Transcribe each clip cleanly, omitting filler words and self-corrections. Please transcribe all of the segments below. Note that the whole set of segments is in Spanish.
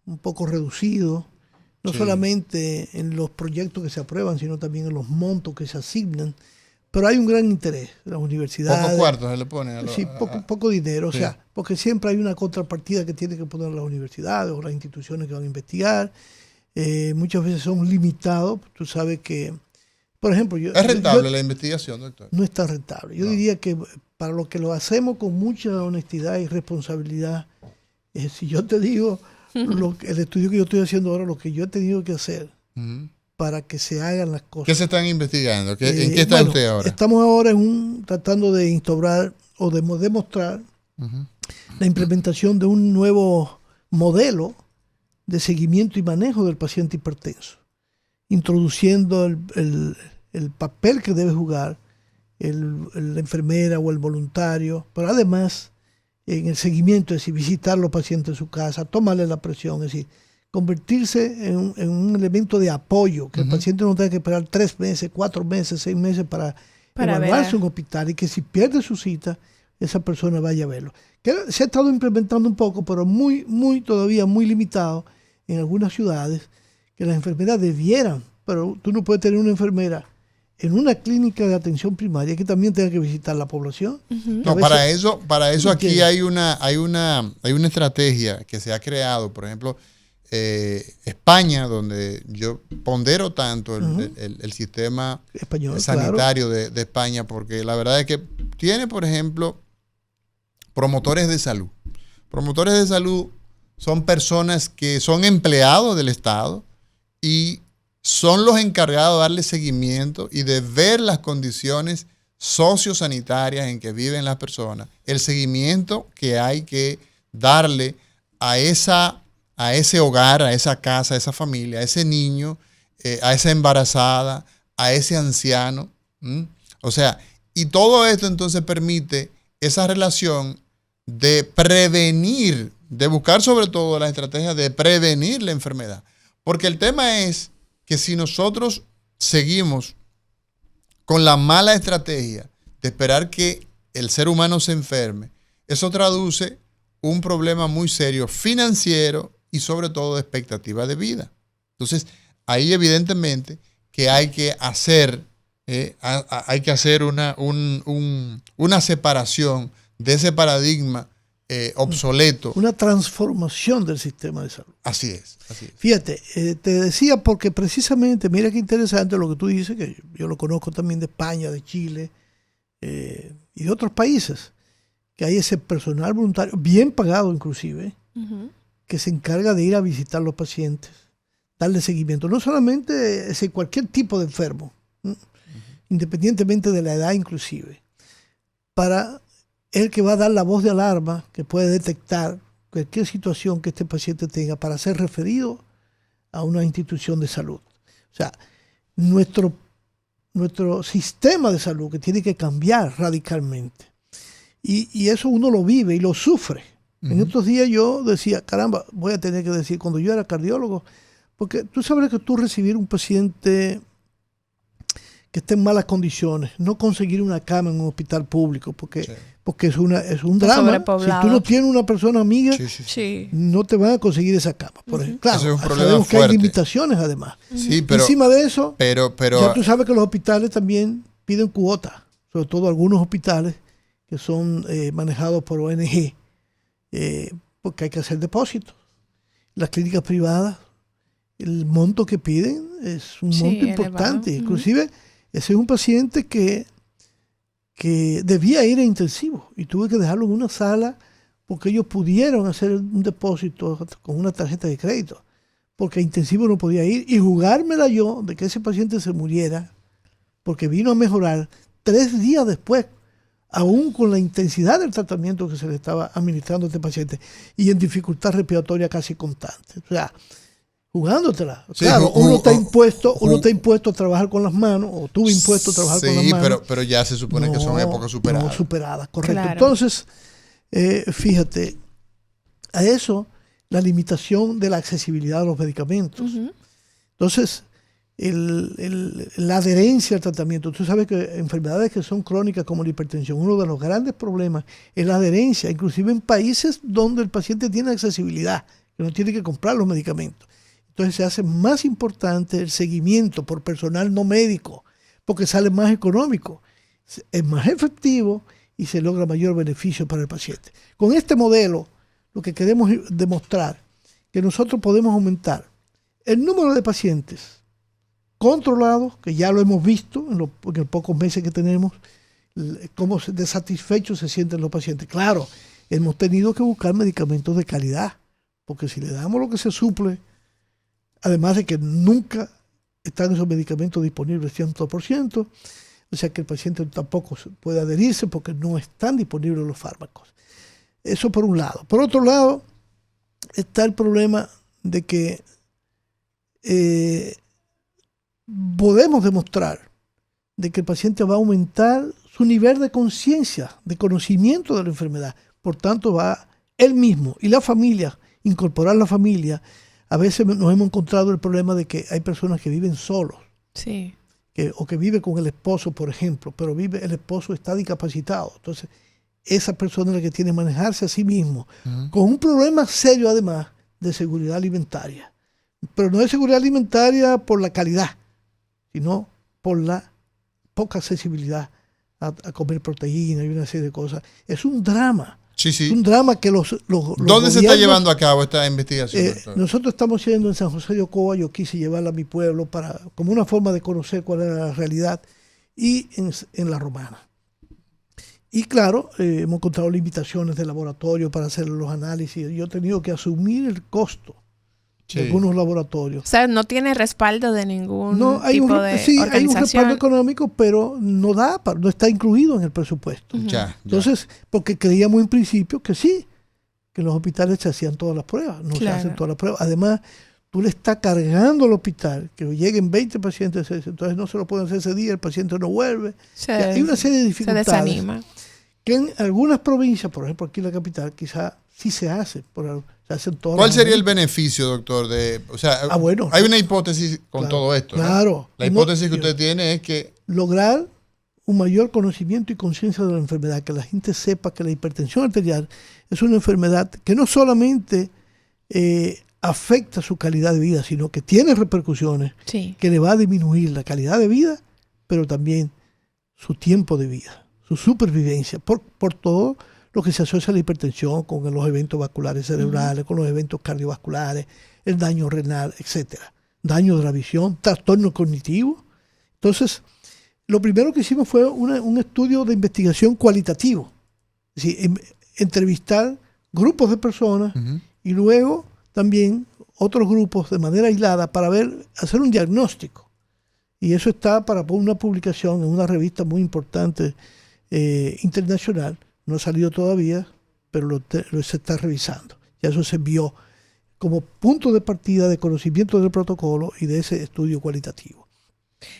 un poco reducido, no Sí. solamente en los proyectos que se aprueban, sino también en los montos que se asignan. Pero hay un gran interés en las universidades. Pocos cuartos se le pone a Sí, poco dinero, sí. o sea, porque siempre hay una contrapartida que tiene que poner las universidades o las instituciones que van a investigar. Muchas veces son limitados. Tú sabes que, por ejemplo, ¿Es rentable la investigación, doctor? no es tan rentable. Yo diría que para lo que lo hacemos con mucha honestidad y responsabilidad, si yo te digo el estudio que yo estoy haciendo ahora, lo que yo he tenido que hacer para que se hagan las cosas. ¿Qué se están investigando? ¿En qué está usted ahora? Estamos ahora tratando de instaurar o de demostrar la implementación de un nuevo modelo de seguimiento y manejo del paciente hipertenso, introduciendo el papel que debe jugar la enfermera o el voluntario, pero además en el seguimiento, es decir, visitar a los pacientes en su casa, tomarle la presión, es decir, convertirse en un elemento de apoyo, que el paciente no tenga que esperar 3 meses, 4 meses, 6 meses para evaluarse en un hospital, y que si pierde su cita, esa persona vaya a verlo. Que se ha estado implementando un poco, pero todavía muy limitado en algunas ciudades, que las enfermeras debieran, pero tú no puedes tener una enfermera en una clínica de atención primaria que también tenga que visitar la población. No, para eso aquí hay una estrategia que se ha creado, por ejemplo, España, donde yo pondero tanto el sistema español, sanitario de España, porque la verdad es que tiene, por ejemplo, promotores de salud. Promotores de salud son personas que son empleados del Estado y son los encargados de darle seguimiento y de ver las condiciones sociosanitarias en que viven las personas, el seguimiento que hay que darle a ese hogar, a esa casa, a esa familia, a ese niño, a esa embarazada, a ese anciano. O sea, y todo esto entonces permite esa relación de prevenir, de buscar sobre todo la estrategia de prevenir la enfermedad. Porque el tema es que si nosotros seguimos con la mala estrategia de esperar que el ser humano se enferme, eso traduce un problema muy serio financiero y sobre todo de expectativa de vida. Entonces, ahí evidentemente que hay que hacer una separación de ese paradigma obsoleto. Una transformación del sistema de salud. Así es. Fíjate, te decía porque precisamente, mira qué interesante lo que tú dices, que yo lo conozco también de España, de Chile y de otros países, que hay ese personal voluntario, bien pagado inclusive, que se encarga de ir a visitar a los pacientes, darle seguimiento, no solamente cualquier tipo de enfermo, independientemente de la edad inclusive, para el que va a dar la voz de alarma, que puede detectar cualquier situación que este paciente tenga para ser referido a una institución de salud. O sea, nuestro sistema de salud que tiene que cambiar radicalmente. Y eso uno lo vive y lo sufre. En estos días yo decía, caramba, voy a tener que decir, cuando yo era cardiólogo, porque tú sabes que tú recibir un paciente que esté en malas condiciones, no conseguir una cama en un hospital público, porque es un drama. Si tú no tienes una persona amiga, no te van a conseguir esa cama. Por ejemplo, claro, eso es un problema sabemos que fuerte. hay limitaciones además. Sí, pero, encima de eso, pero ya tú sabes que los hospitales también piden cuotas, sobre todo algunos hospitales que son manejados por ONG, porque hay que hacer depósitos. Las clínicas privadas, el monto que piden es un monto importante. Inclusive, ese es un paciente que debía ir a intensivo y tuve que dejarlo en una sala porque ellos pudieron hacer un depósito con una tarjeta de crédito, porque a intensivo no podía ir, y jugármela yo de que ese paciente se muriera porque vino a mejorar 3 días después, aún con la intensidad del tratamiento que se le estaba administrando a este paciente y en dificultad respiratoria casi constante. O sea, jugándotela. Sí, claro, uno está impuesto a trabajar con las manos, o tuvo impuesto a trabajar con las manos. Pero ya se supone que son épocas superadas. No, superadas, correcto. Claro. Entonces, fíjate, a eso, la limitación de la accesibilidad de los medicamentos. Entonces, la adherencia al tratamiento. Tú sabes que enfermedades que son crónicas como la hipertensión, uno de los grandes problemas es la adherencia, inclusive en países donde el paciente tiene accesibilidad, que no tiene que comprar los medicamentos. Entonces se hace más importante el seguimiento por personal no médico, porque sale más económico, es más efectivo y se logra mayor beneficio para el paciente. Con este modelo, lo que queremos demostrar que nosotros podemos aumentar el número de pacientes controlados, que ya lo hemos visto en los pocos meses que tenemos, cómo de satisfechos se sienten los pacientes. Claro, hemos tenido que buscar medicamentos de calidad, porque si le damos lo que se suple, además de que nunca están esos medicamentos disponibles 100%, o sea que el paciente tampoco puede adherirse porque no están disponibles los fármacos. Eso por un lado. Por otro lado, está el problema de que podemos demostrar de que el paciente va a aumentar su nivel de conciencia, de conocimiento de la enfermedad. Por tanto, va él mismo y la familia, incorporar la familia. A veces nos hemos encontrado el problema de que hay personas que viven solos. Sí. O que vive con el esposo, por ejemplo, pero el esposo está discapacitado. Entonces, esa persona es la que tiene que manejarse a sí mismo, con un problema serio además de seguridad alimentaria. Pero no es seguridad alimentaria por la calidad, sino por la poca accesibilidad a comer proteína y una serie de cosas. Es un drama. Sí, sí. Es un drama que los ¿Dónde se está llevando a cabo esta investigación? Nosotros estamos yendo en San José de Ocoa. Yo quise llevarla a mi pueblo como una forma de conocer cuál era la realidad, y en La Romana. Y claro, hemos encontrado limitaciones de laboratorio para hacer los análisis. Yo he tenido que asumir el costo de algunos laboratorios. O sea, no tiene respaldo de ningún tipo de organización. Hay un respaldo económico, pero no está incluido en el presupuesto. Entonces, porque creíamos en principio que sí, que en los hospitales se hacían todas las pruebas. No se hacen todas las pruebas. Además, tú le estás cargando al hospital que lleguen 20 pacientes, entonces no se lo pueden hacer ese día, el paciente no vuelve. Hay una serie de dificultades. Se desanima. Que en algunas provincias, por ejemplo aquí en la capital, quizá sí se hace. Se hacen todas. ¿Cuál sería el beneficio, doctor? Bueno, hay una hipótesis con todo esto, ¿no? Claro. La hipótesis que usted tiene es que lograr un mayor conocimiento y conciencia de la enfermedad, que la gente sepa que la hipertensión arterial es una enfermedad que no solamente afecta su calidad de vida, sino que tiene repercusiones que le va a disminuir la calidad de vida, pero también su tiempo de vida, su supervivencia, por todo lo que se asocia a la hipertensión, con los eventos vasculares cerebrales, con los eventos cardiovasculares, el daño renal, etcétera, daño de la visión, trastorno cognitivo. Entonces, lo primero que hicimos fue un estudio de investigación cualitativo, es decir, entrevistar grupos de personas y luego también otros grupos de manera aislada para hacer un diagnóstico. Y eso está para una publicación en una revista muy importante internacional. No ha salido todavía, pero se está revisando. Ya eso se envió como punto de partida de conocimiento del protocolo y de ese estudio cualitativo.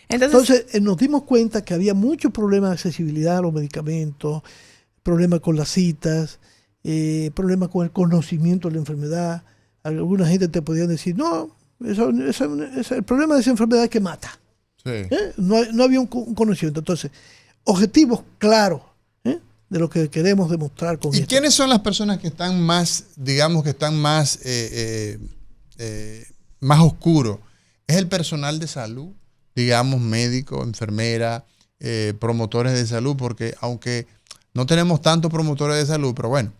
Entonces nos dimos cuenta que había muchos problemas de accesibilidad a los medicamentos, problemas con las citas, problemas con el conocimiento de la enfermedad. Alguna gente te podía decir, no, el problema de esa enfermedad es que mata. No había un conocimiento. Entonces, objetivos claros de lo que queremos demostrar con esto. ¿Y quiénes son las personas que están más, digamos, que están más oscuros? ¿Es el personal de salud? Digamos, médico, enfermera, promotores de salud, porque aunque no tenemos tantos promotores de salud, pero bueno,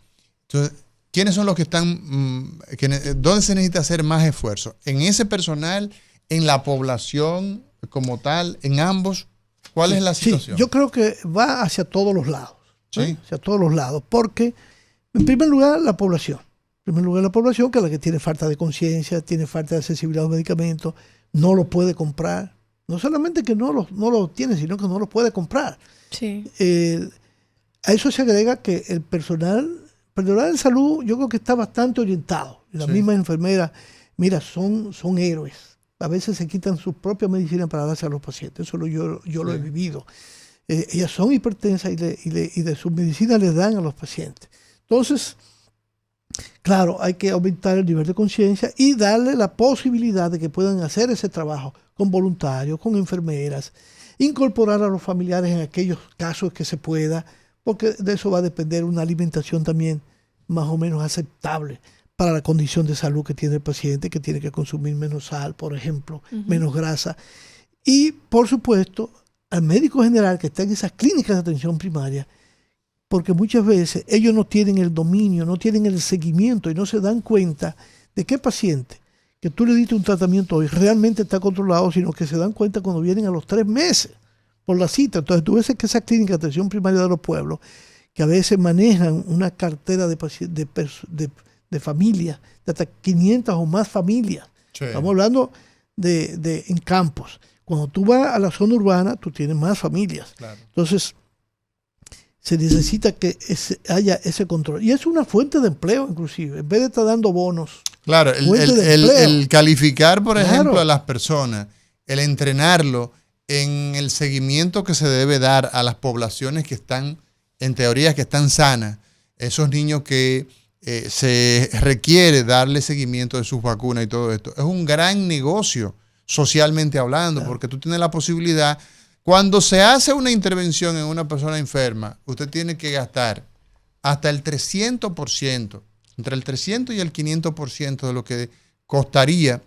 entonces, ¿quiénes son los que están, dónde se necesita hacer más esfuerzo? ¿En ese personal, en la población como tal, en ambos? ¿Cuál es la situación? Yo creo que va hacia todos los lados. Hacia todos los lados, porque en primer lugar la población. En primer lugar la población, que es la que tiene falta de conciencia, tiene falta de accesibilidad a los medicamentos, no lo puede comprar. No solamente que no lo tiene, sino que no lo puede comprar. A eso se agrega que el personal de salud, yo creo que está bastante orientado. Las mismas enfermeras, mira, son héroes. A veces se quitan su propia medicina para darse a los pacientes. Eso yo lo he vivido. Ellas son hipertensas y de su medicina les dan a los pacientes. Entonces, claro, hay que aumentar el nivel de conciencia y darle la posibilidad de que puedan hacer ese trabajo con voluntarios, con enfermeras, incorporar a los familiares en aquellos casos que se pueda, porque de eso va a depender una alimentación también más o menos aceptable para la condición de salud que tiene el paciente, que tiene que consumir menos sal, por ejemplo, menos grasa. Y, por supuesto, al médico general que está en esas clínicas de atención primaria, porque muchas veces ellos no tienen el dominio, no tienen el seguimiento y no se dan cuenta de qué paciente que tú le diste un tratamiento hoy realmente está controlado, sino que se dan cuenta cuando vienen a los 3 meses por la cita. Entonces tú ves que esas clínicas de atención primaria de los pueblos, que a veces manejan una cartera de familias, de hasta 500 o más familias. Sí. Estamos hablando en campos. Cuando tú vas a la zona urbana, tú tienes más familias. Claro. Entonces, se necesita que haya ese control. Y es una fuente de empleo, inclusive, en vez de estar dando bonos. Claro, el calificar, por ejemplo, a las personas, el entrenarlo en el seguimiento que se debe dar a las poblaciones que están, en teoría, que están sanas, esos niños que se requiere darle seguimiento de sus vacunas y todo esto. Es un gran negocio, socialmente hablando, porque tú tienes la posibilidad. Cuando se hace una intervención en una persona enferma, usted tiene que gastar hasta el 300%, entre el 300 y el 500% de lo que costaría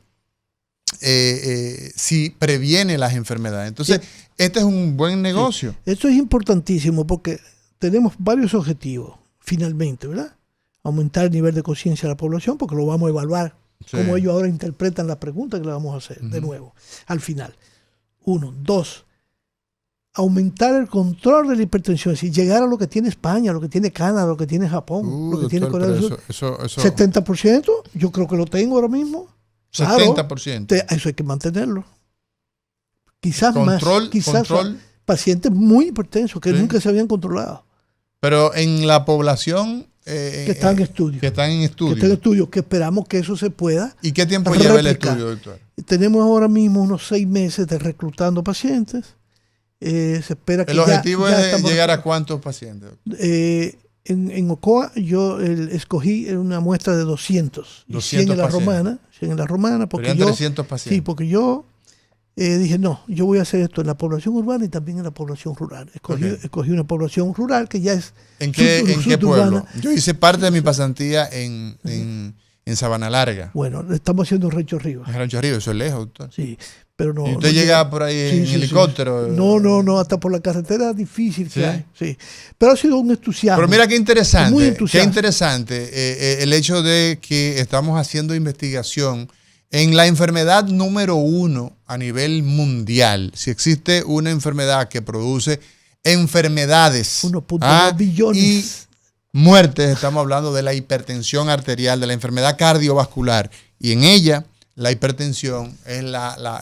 si previene las enfermedades. Entonces, este es un buen negocio. Sí. Esto es importantísimo porque tenemos varios objetivos, finalmente, ¿verdad? Aumentar el nivel de conciencia de la población, porque lo vamos a evaluar, cómo ellos ahora interpretan la pregunta que le vamos a hacer, de nuevo, al final. 1, 2, aumentar el control de la hipertensión, es decir, llegar a lo que tiene España, lo que tiene Canadá, lo que tiene Japón, lo que tiene Corea del Sur. 70%, yo creo que lo tengo ahora mismo. 70%. Claro, eso hay que mantenerlo. Quizás más. Quizás pacientes muy hipertensos que nunca se habían controlado. Pero en la población que están en estudio. Que están en estudio. Que esperamos que eso se pueda. ¿Y qué tiempo lleva el estudio, doctor? Tenemos ahora mismo unos 6 meses de reclutando pacientes. Se espera que el objetivo es llegar a ¿cuántos pacientes? En Ocoa yo escogí una muestra de 200 100 en la Romana. 100 en la Romana. Porque 300 pacientes. Sí, porque yo dije, no, yo voy a hacer esto en la población urbana y también en la población rural. Escogí una población rural que ya es ¿En qué pueblo? Yo hice parte de mi pasantía en Sabana Larga. Bueno, estamos haciendo en Rancho Arriba. En Rancho Arriba, eso es lejos, doctor. Sí, pero no. ¿Y usted llega por ahí en helicóptero? Sí. No, hasta por la carretera difícil que hay. Sí. Pero ha sido un entusiasmo. Pero mira qué interesante. Muy entusiasmo. Qué interesante el hecho de que estamos haciendo investigación en la enfermedad número 1 a nivel mundial. Si existe una enfermedad que produce enfermedades 1.2 billones y muertes, estamos hablando de la hipertensión arterial, de la enfermedad cardiovascular, y en ella la hipertensión es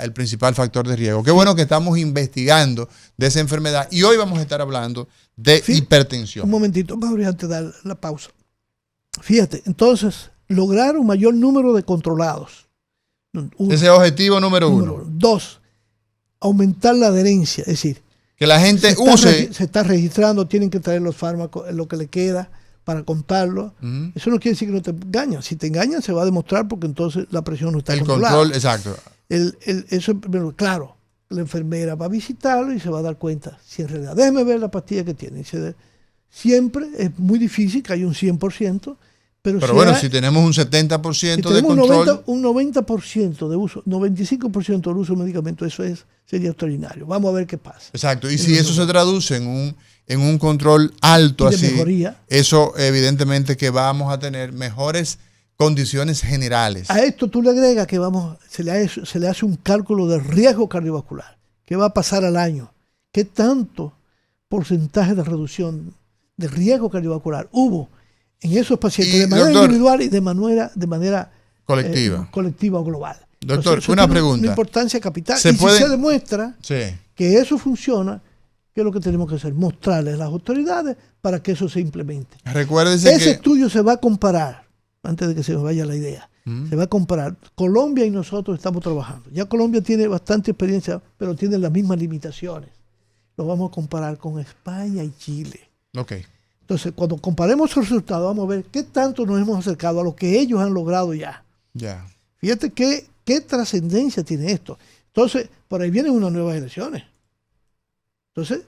el principal factor de riesgo. Qué bueno que estamos investigando de esa enfermedad y hoy vamos a estar hablando de hipertensión. Un momentito, Mauricio, antes de dar la pausa. Fíjate, entonces, lograr un mayor número de controlados. Ese es objetivo número 1. 2, aumentar la adherencia, es decir, que la gente se está registrando, tienen que traer los fármacos, lo que le queda para contarlo. Eso no quiere decir que no te engañan. Si te engañan, se va a demostrar porque entonces la presión no está controlada. El control, exacto. Eso, claro, la enfermera va a visitarlo y se va a dar cuenta si en realidad, déjeme ver la pastilla que tiene. Siempre es muy difícil que haya un 100%. Pero bueno, si tenemos un 70% de control. Un 90% de uso, 95% del uso de medicamentos, sería extraordinario. Vamos a ver qué pasa. Exacto. Y si eso se traduce en un control alto así, mejoría, eso evidentemente que vamos a tener mejores condiciones generales. A esto tú le agregas que se le hace un cálculo de riesgo cardiovascular. ¿Qué va a pasar al año? ¿Qué tanto porcentaje de reducción de riesgo cardiovascular hubo en esos pacientes, de manera individual y de manera colectiva o global? Doctor, entonces, una pregunta. Una importancia capital. Si se demuestra que eso funciona, ¿qué es lo que tenemos que hacer? Mostrarles a las autoridades para que eso se implemente. Recuérdese Ese estudio se va a comparar, antes de que se nos vaya la idea, se va a comparar. Colombia y nosotros estamos trabajando. Ya Colombia tiene bastante experiencia, pero tiene las mismas limitaciones. Lo vamos a comparar con España y Chile. Okay. Entonces, cuando comparemos los resultados, vamos a ver qué tanto nos hemos acercado a lo que ellos han logrado ya. Fíjate qué trascendencia tiene esto. Entonces, por ahí vienen unas nuevas elecciones. Entonces,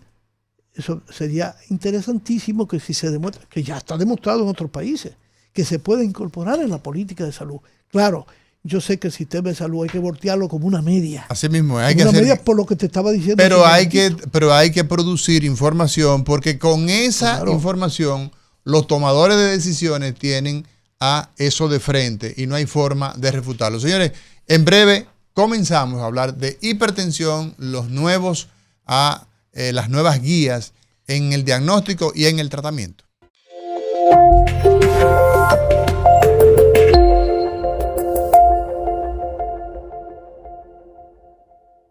eso sería interesantísimo que si se demuestra, que ya está demostrado en otros países, que se puede incorporar en la política de salud. Claro, yo sé que el sistema de salud hay que voltearlo como una media. Así mismo, hay que hacer media por lo que te estaba diciendo. Pero hay que producir información, porque con esa información los tomadores de decisiones tienen a eso de frente y no hay forma de refutarlo. Señores, en breve comenzamos a hablar de hipertensión, las nuevas guías en el diagnóstico y en el tratamiento.